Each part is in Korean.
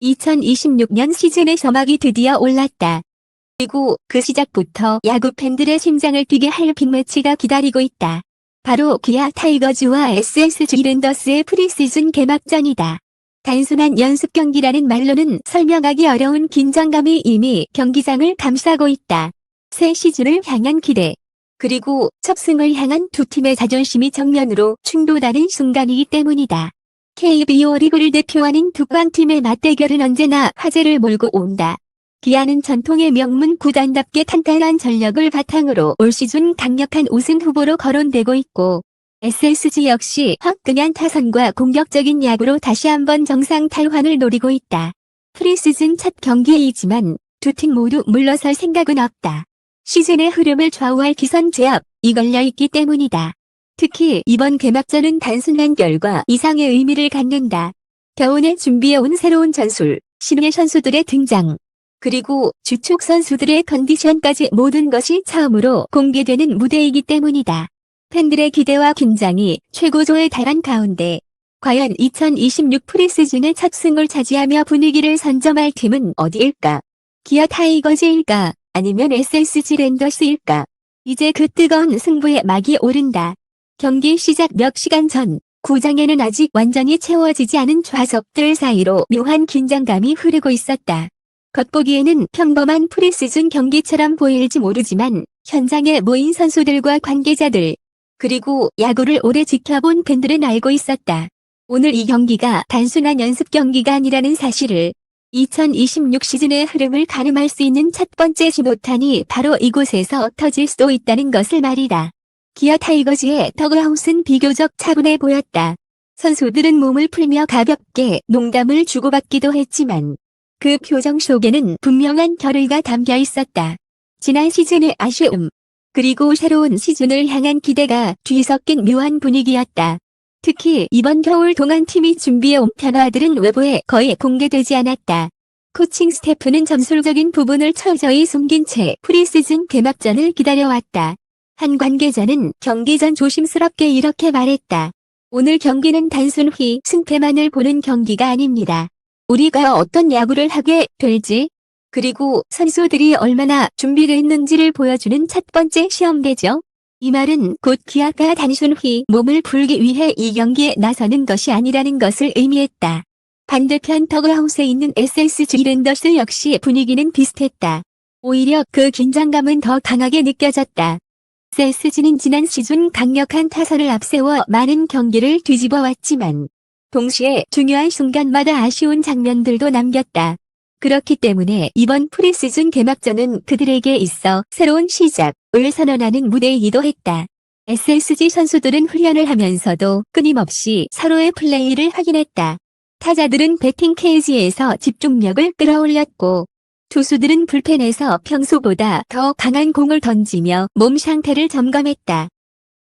2026년 시즌의 서막이 드디어 올랐다. 그리고 그 시작부터 야구 팬들의 심장을 뛰게 할 빅매치가 기다리고 있다. 바로 기아 타이거즈와 SSG 랜더스의 프리시즌 개막전이다. 단순한 연습 경기라는 말로는 설명하기 어려운 긴장감이 이미 경기장을 감싸고 있다. 새 시즌을 향한 기대, 그리고 첫 승을 향한 두 팀의 자존심이 정면으로 충돌하는 순간이기 때문이다. KBO 리그를 대표하는 두 강팀의 맞대결은 언제나 화제를 몰고 온다. 기아는 전통의 명문 구단답게 탄탄한 전력을 바탕으로 올 시즌 강력한 우승 후보로 거론되고 있고, SSG 역시 화끈한 타선과 공격적인 야구로 다시 한번 정상 탈환을 노리고 있다. 프리시즌 첫 경기이지만 두 팀 모두 물러설 생각은 없다. 시즌의 흐름을 좌우할 기선 제압이 걸려있기 때문이다. 특히 이번 개막전은 단순한 결과 이상의 의미를 갖는다. 겨우내 준비해온 새로운 전술, 신예 선수들의 등장, 그리고 주축 선수들의 컨디션까지 모든 것이 처음으로 공개되는 무대이기 때문이다. 팬들의 기대와 긴장이 최고조에 달한 가운데 과연 2026 프리시즌의 첫 승을 차지하며 분위기를 선점할 팀은 어디일까? 기아 타이거즈일까? 아니면 SSG 랜더스일까? 이제 그 뜨거운 승부의 막이 오른다. 경기 시작 몇 시간 전, 구장에는 아직 완전히 채워지지 않은 좌석들 사이로 묘한 긴장감이 흐르고 있었다. 겉보기에는 평범한 프리시즌 경기처럼 보일지 모르지만 현장에 모인 선수들과 관계자들, 그리고 야구를 오래 지켜본 팬들은 알고 있었다. 오늘 이 경기가 단순한 연습 경기가 아니라는 사실을, 2026 시즌의 흐름을 가늠할 수 있는 첫 번째 신호탄이 바로 이곳에서 터질 수도 있다는 것을 말이다. 기아 타이거즈의 더그아웃은 비교적 차분해 보였다. 선수들은 몸을 풀며 가볍게 농담을 주고받기도 했지만 그 표정 속에는 분명한 결의가 담겨 있었다. 지난 시즌의 아쉬움, 그리고 새로운 시즌을 향한 기대가 뒤섞인 묘한 분위기였다. 특히 이번 겨울 동안 팀이 준비해온 변화들은 외부에 거의 공개되지 않았다. 코칭 스태프는 전술적인 부분을 철저히 숨긴 채 프리시즌 개막전을 기다려왔다. 한 관계자는 경기 전 조심스럽게 이렇게 말했다. 오늘 경기는 단순히 승패만을 보는 경기가 아닙니다. 우리가 어떤 야구를 하게 될지, 그리고 선수들이 얼마나 준비됐는지를 보여주는 첫 번째 시험대죠. 이 말은 곧 기아가 단순히 몸을 풀기 위해 이 경기에 나서는 것이 아니라는 것을 의미했다. 반대편 더그아웃에 있는 SSG 랜더스 역시 분위기는 비슷했다. 오히려 그 긴장감은 더 강하게 느껴졌다. SSG는 지난 시즌 강력한 타선을 앞세워 많은 경기를 뒤집어왔지만 동시에 중요한 순간마다 아쉬운 장면들도 남겼다. 그렇기 때문에 이번 프리시즌 개막전은 그들에게 있어 새로운 시작을 선언하는 무대이기도 했다. SSG 선수들은 훈련을 하면서도 끊임없이 서로의 플레이를 확인했다. 타자들은 배팅 케이지에서 집중력을 끌어올렸고, 투수들은 불펜에서 평소보다 더 강한 공을 던지며 몸 상태를 점검했다.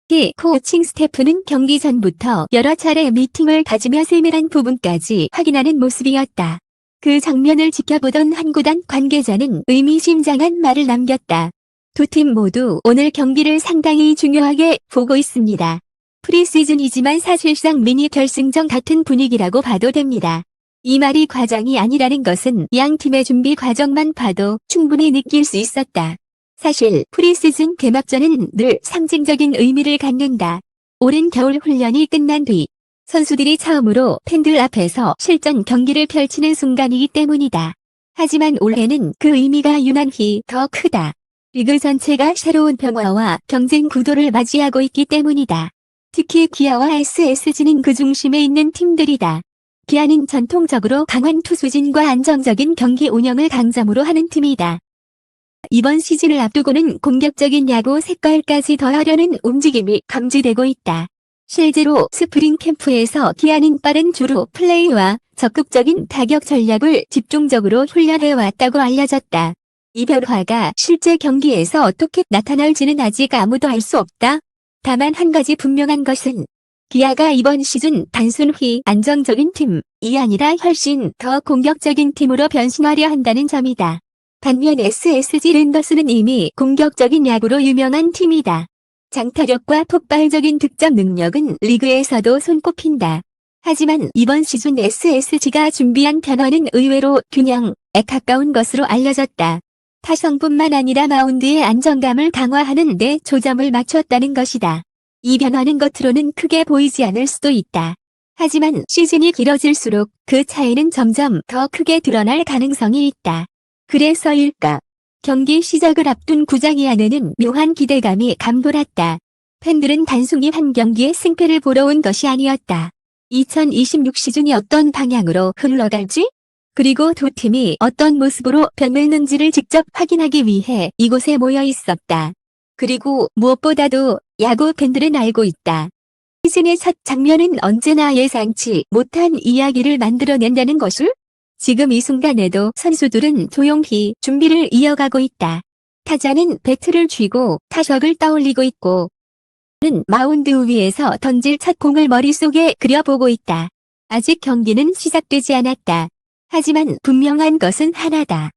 이 코칭 스태프는 경기 전부터 여러 차례 미팅을 가지며 세밀한 부분까지 확인하는 모습이었다. 그 장면을 지켜보던 한 구단 관계자는 의미심장한 말을 남겼다. 두 팀 모두 오늘 경기를 상당히 중요하게 보고 있습니다. 프리시즌이지만 사실상 미니 결승전 같은 분위기라고 봐도 됩니다. 이 말이 과장이 아니라는 것은 양 팀의 준비 과정만 봐도 충분히 느낄 수 있었다. 사실 프리시즌 개막전은 늘 상징적인 의미를 갖는다. 오랜 겨울 훈련이 끝난 뒤 선수들이 처음으로 팬들 앞에서 실전 경기를 펼치는 순간이기 때문이다. 하지만 올해는 그 의미가 유난히 더 크다. 리그 전체가 새로운 변화와 경쟁 구도를 맞이하고 있기 때문이다. 특히 기아와 SSG는 그 중심에 있는 팀들이다. 기아는 전통적으로 강한 투수진과 안정적인 경기 운영을 강점으로 하는 팀이다. 이번 시즌을 앞두고는 공격적인 야구 색깔까지 더하려는 움직임이 감지되고 있다. 실제로 스프링 캠프에서 기아는 빠른 주루 플레이와 적극적인 타격 전략을 집중적으로 훈련해왔다고 알려졌다. 이 변화가 실제 경기에서 어떻게 나타날지는 아직 아무도 알 수 없다. 다만 한 가지 분명한 것은 기아가 이번 시즌 단순히 안정적인 팀이 아니라 훨씬 더 공격적인 팀으로 변신하려 한다는 점이다. 반면 SSG 랜더스는 이미 공격적인 야구로 유명한 팀이다. 장타력과 폭발적인 득점 능력은 리그에서도 손꼽힌다. 하지만 이번 시즌 SSG가 준비한 변화는 의외로 균형에 가까운 것으로 알려졌다. 타성뿐만 아니라 마운드의 안정감을 강화하는 데 초점을 맞췄다는 것이다. 이 변화는 겉으로는 크게 보이지 않을 수도 있다. 하지만 시즌이 길어질수록 그 차이는 점점 더 크게 드러날 가능성이 있다. 그래서일까? 경기 시작을 앞둔 구장이 안에는 묘한 기대감이 감돌았다. 팬들은 단순히 한 경기의 승패를 보러 온 것이 아니었다. 2026 시즌이 어떤 방향으로 흘러갈지? 그리고 두 팀이 어떤 모습으로 벼밀는지를 직접 확인하기 위해 이곳에 모여 있었다. 그리고 무엇보다도 야구 팬들은 알고 있다. 시즌의 첫 장면은 언제나 예상치 못한 이야기를 만들어낸다는 것을? 지금 이 순간에도 선수들은 조용히 준비를 이어가고 있다. 타자는 배트를 쥐고 타석을 떠올리고 있고 는 마운드 위에서 던질 첫 공을 머릿속에 그려보고 있다. 아직 경기는 시작되지 않았다. 하지만 분명한 것은 하나다.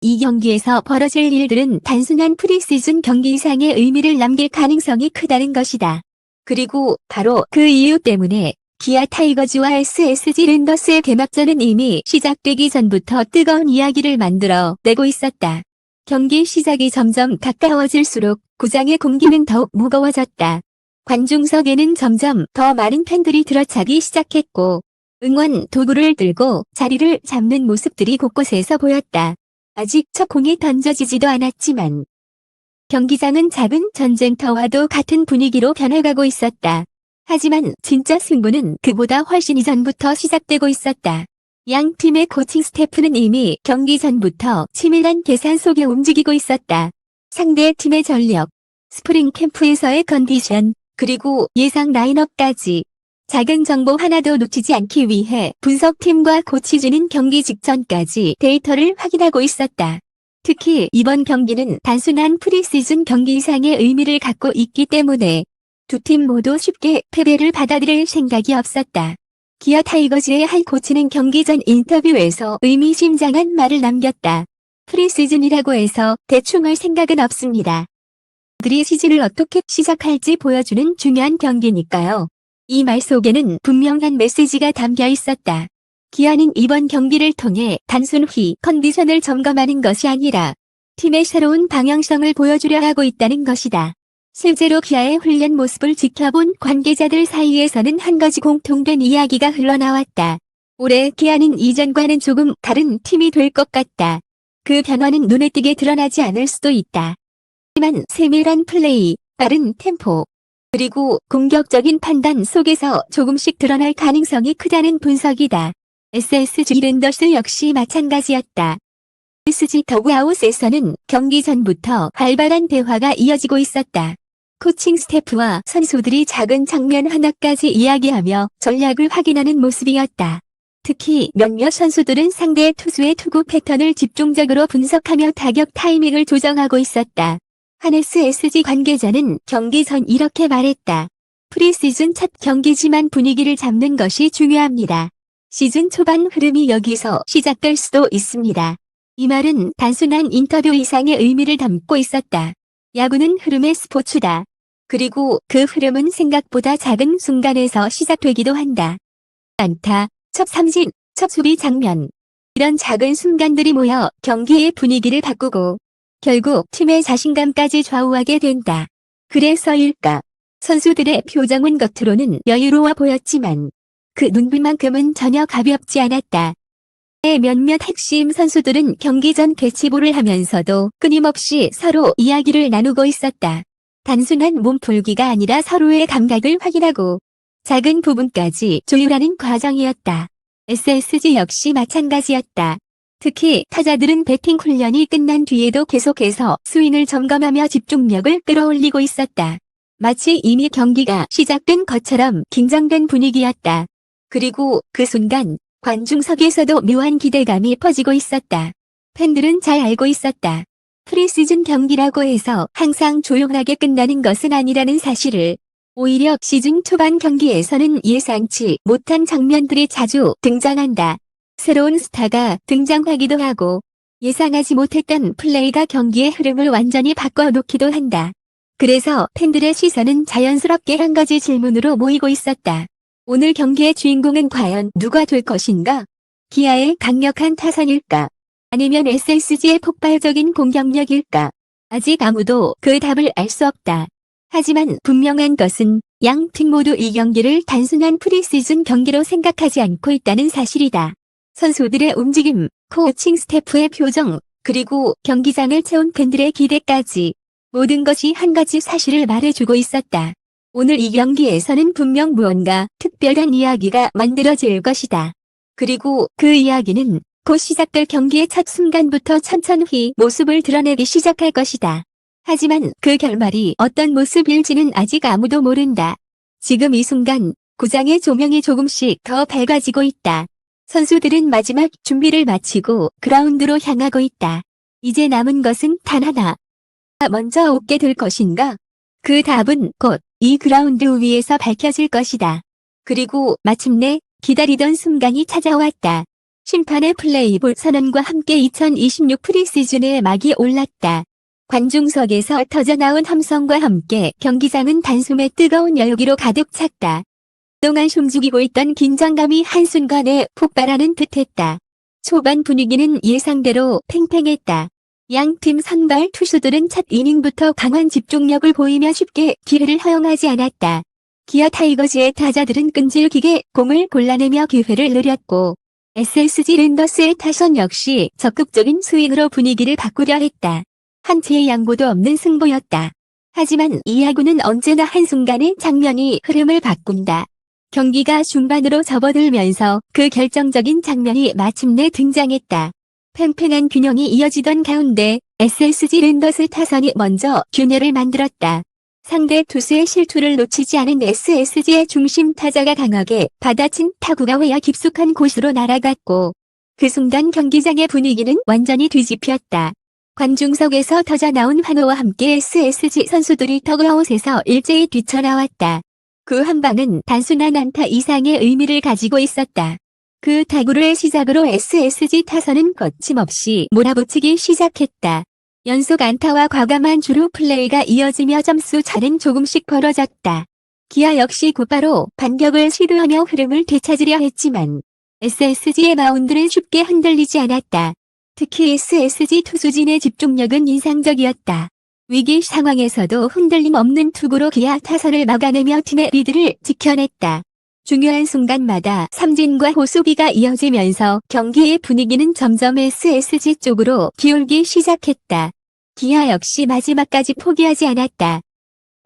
이 경기에서 벌어질 일들은 단순한 프리시즌 경기 이상의 의미를 남길 가능성이 크다는 것이다. 그리고 바로 그 이유 때문에 기아 타이거즈와 SSG 랜더스의 개막전은 이미 시작되기 전부터 뜨거운 이야기를 만들어 내고 있었다. 경기 시작이 점점 가까워질수록 구장의 공기는 더욱 무거워졌다. 관중석에는 점점 더 많은 팬들이 들어차기 시작했고 응원 도구를 들고 자리를 잡는 모습들이 곳곳에서 보였다. 아직 첫 공이 던져지지도 않았지만 경기장은 작은 전쟁터와도 같은 분위기로 변해가고 있었다. 하지만 진짜 승부는 그보다 훨씬 이전부터 시작되고 있었다. 양 팀의 코칭 스태프는 이미 경기 전부터 치밀한 계산 속에 움직이고 있었다. 상대 팀의 전력, 스프링 캠프에서의 컨디션, 그리고 예상 라인업까지 작은 정보 하나도 놓치지 않기 위해 분석팀과 코치진은 경기 직전까지 데이터를 확인하고 있었다. 특히 이번 경기는 단순한 프리시즌 경기 이상의 의미를 갖고 있기 때문에 두 팀 모두 쉽게 패배를 받아들일 생각이 없었다. 기아 타이거즈의 한 코치는 경기 전 인터뷰에서 의미심장한 말을 남겼다. 프리시즌이라고 해서 대충 할 생각은 없습니다. 들이 시즌을 어떻게 시작할지 보여주는 중요한 경기니까요. 이 말 속에는 분명한 메시지가 담겨 있었다. 기아는 이번 경기를 통해 단순히 컨디션을 점검하는 것이 아니라 팀의 새로운 방향성을 보여주려 하고 있다는 것이다. 실제로 기아의 훈련 모습을 지켜본 관계자들 사이에서는 한 가지 공통된 이야기가 흘러나왔다. 올해 기아는 이전과는 조금 다른 팀이 될 것 같다. 그 변화는 눈에 띄게 드러나지 않을 수도 있다. 하지만 세밀한 플레이, 빠른 템포, 그리고 공격적인 판단 속에서 조금씩 드러날 가능성이 크다는 분석이다. SSG 랜더스 역시 마찬가지였다. SSG 더그아웃에서는 경기 전부터 활발한 대화가 이어지고 있었다. 코칭 스태프와 선수들이 작은 장면 하나까지 이야기하며 전략을 확인하는 모습이었다. 특히 몇몇 선수들은 상대 투수의 투구 패턴을 집중적으로 분석하며 타격 타이밍을 조정하고 있었다. 한 SSG 관계자는 경기 전 이렇게 말했다. 프리시즌 첫 경기지만 분위기를 잡는 것이 중요합니다. 시즌 초반 흐름이 여기서 시작될 수도 있습니다. 이 말은 단순한 인터뷰 이상의 의미를 담고 있었다. 야구는 흐름의 스포츠다. 그리고 그 흐름은 생각보다 작은 순간에서 시작되기도 한다. 안타, 첫 삼진, 첫 수비 장면. 이런 작은 순간들이 모여 경기의 분위기를 바꾸고 결국 팀의 자신감까지 좌우하게 된다. 그래서일까? 선수들의 표정은 겉으로는 여유로워 보였지만 그 눈빛만큼은 전혀 가볍지 않았다. 몇몇 핵심 선수들은 경기 전 캐치볼을 하면서도 끊임없이 서로 이야기를 나누고 있었다. 단순한 몸풀기가 아니라 서로의 감각을 확인하고 작은 부분까지 조율하는 과정이었다. SSG 역시 마찬가지였다. 특히 타자들은 배팅 훈련이 끝난 뒤에도 계속해서 스윙을 점검하며 집중력을 끌어올리고 있었다. 마치 이미 경기가 시작된 것처럼 긴장된 분위기였다. 그리고 그 순간 관중석에서도 묘한 기대감이 퍼지고 있었다. 팬들은 잘 알고 있었다. 프리시즌 경기라고 해서 항상 조용하게 끝나는 것은 아니라는 사실을. 오히려 시즌 초반 경기에서는 예상치 못한 장면들이 자주 등장한다. 새로운 스타가 등장하기도 하고 예상하지 못했던 플레이가 경기의 흐름을 완전히 바꿔놓기도 한다. 그래서 팬들의 시선은 자연스럽게 한 가지 질문으로 모이고 있었다. 오늘 경기의 주인공은 과연 누가 될 것인가? 기아의 강력한 타선일까? 아니면 SSG의 폭발적인 공격력일까? 아직 아무도 그 답을 알 수 없다. 하지만 분명한 것은 양 팀 모두 이 경기를 단순한 프리시즌 경기로 생각하지 않고 있다는 사실이다. 선수들의 움직임, 코칭 스태프의 표정, 그리고 경기장을 채운 팬들의 기대까지 모든 것이 한 가지 사실을 말해주고 있었다. 오늘 이 경기에서는 분명 무언가 특별한 이야기가 만들어질 것이다. 그리고 그 이야기는 곧 시작될 경기의 첫 순간부터 천천히 모습을 드러내기 시작할 것이다. 하지만 그 결말이 어떤 모습일지는 아직 아무도 모른다. 지금 이 순간 구장의 조명이 조금씩 더 밝아지고 있다. 선수들은 마지막 준비를 마치고 그라운드로 향하고 있다. 이제 남은 것은 단 하나. 먼저 오게 될 것인가? 그 답은 곧 이 그라운드 위에서 밝혀질 것이다. 그리고 마침내 기다리던 순간이 찾아왔다. 심판의 플레이볼 선언과 함께 2026 프리시즌의 막이 올랐다. 관중석에서 터져나온 함성과 함께 경기장은 단숨에 뜨거운 열기로 가득 찼다. 그동안 숨죽이고 있던 긴장감이 한순간에 폭발하는 듯했다. 초반 분위기는 예상대로 팽팽했다. 양팀 선발 투수들은 첫 이닝부터 강한 집중력을 보이며 쉽게 기회를 허용하지 않았다. 기아 타이거즈의 타자들은 끈질기게 공을 골라내며 기회를 노렸고 SSG 랜더스의 타선 역시 적극적인 스윙으로 분위기를 바꾸려 했다. 한치의 양보도 없는 승부였다. 하지만 이 야구는 언제나 한순간에 장면이 흐름을 바꾼다. 경기가 중반으로 접어들면서 그 결정적인 장면이 마침내 등장했다. 팽팽한 균형이 이어지던 가운데 SSG 랜더스 타선이 먼저 균열을 만들었다. 상대 투수의 실투를 놓치지 않은 SSG의 중심 타자가 강하게 받아친 타구가 외야 깊숙한 곳으로 날아갔고 그 순간 경기장의 분위기는 완전히 뒤집혔다. 관중석에서 터져나온 환호와 함께 SSG 선수들이 더그아웃에서 일제히 뛰쳐나왔다. 그 한 방은 단순한 안타 이상의 의미를 가지고 있었다. 그 타구를 시작으로 SSG 타선은 거침없이 몰아붙이기 시작했다. 연속 안타와 과감한 주루 플레이가 이어지며 점수 차는 조금씩 벌어졌다. 기아 역시 곧바로 반격을 시도하며 흐름을 되찾으려 했지만 SSG의 마운드는 쉽게 흔들리지 않았다. 특히 SSG 투수진의 집중력은 인상적이었다. 위기 상황에서도 흔들림 없는 투구로 기아 타선을 막아내며 팀의 리드를 지켜냈다. 중요한 순간마다 삼진과 호수비가 이어지면서 경기의 분위기는 점점 SSG 쪽으로 기울기 시작했다. 기아 역시 마지막까지 포기하지 않았다.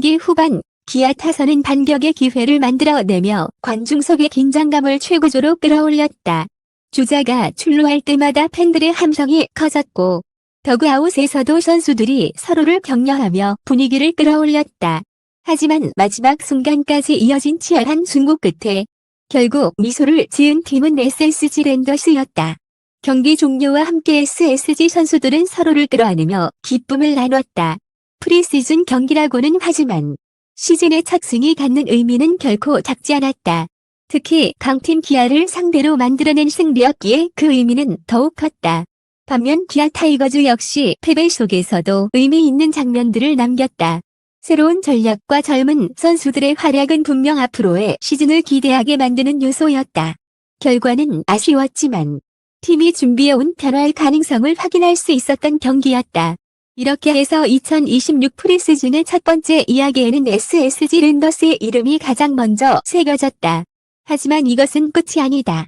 경기 후반 기아 타선은 반격의 기회를 만들어내며 관중석의 긴장감을 최고조로 끌어올렸다. 주자가 출루할 때마다 팬들의 함성이 커졌고 더그아웃에서도 선수들이 서로를 격려하며 분위기를 끌어올렸다. 하지만 마지막 순간까지 이어진 치열한 승부 끝에 결국 미소를 지은 팀은 SSG 랜더스였다. 경기 종료와 함께 SSG 선수들은 서로를 끌어안으며 기쁨을 나눴다. 프리시즌 경기라고는 하지만 시즌의 첫 승이 갖는 의미는 결코 작지 않았다. 특히 강팀 기아를 상대로 만들어낸 승리였기에 그 의미는 더욱 컸다. 반면 기아 타이거즈 역시 패배 속에서도 의미 있는 장면들을 남겼다. 새로운 전략과 젊은 선수들의 활약은 분명 앞으로의 시즌을 기대하게 만드는 요소였다. 결과는 아쉬웠지만 팀이 준비해온 변화의 가능성을 확인할 수 있었던 경기였다. 이렇게 해서 2026 프리시즌의 첫 번째 이야기에는 SSG 랜더스의 이름이 가장 먼저 새겨졌다. 하지만 이것은 끝이 아니다.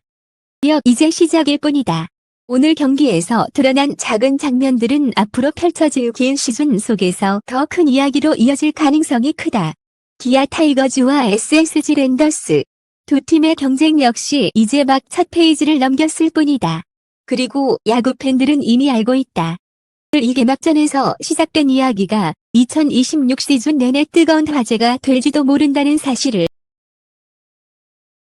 이제 시작일 뿐이다. 오늘 경기에서 드러난 작은 장면들은 앞으로 펼쳐질 긴 시즌 속에서 더 큰 이야기로 이어질 가능성이 크다. 기아 타이거즈와 SSG 랜더스 두 팀의 경쟁 역시 이제 막 첫 페이지를 넘겼을 뿐이다. 그리고 야구 팬들은 이미 알고 있다. 이 개막전에서 시작된 이야기가 2026 시즌 내내 뜨거운 화제가 될지도 모른다는 사실을.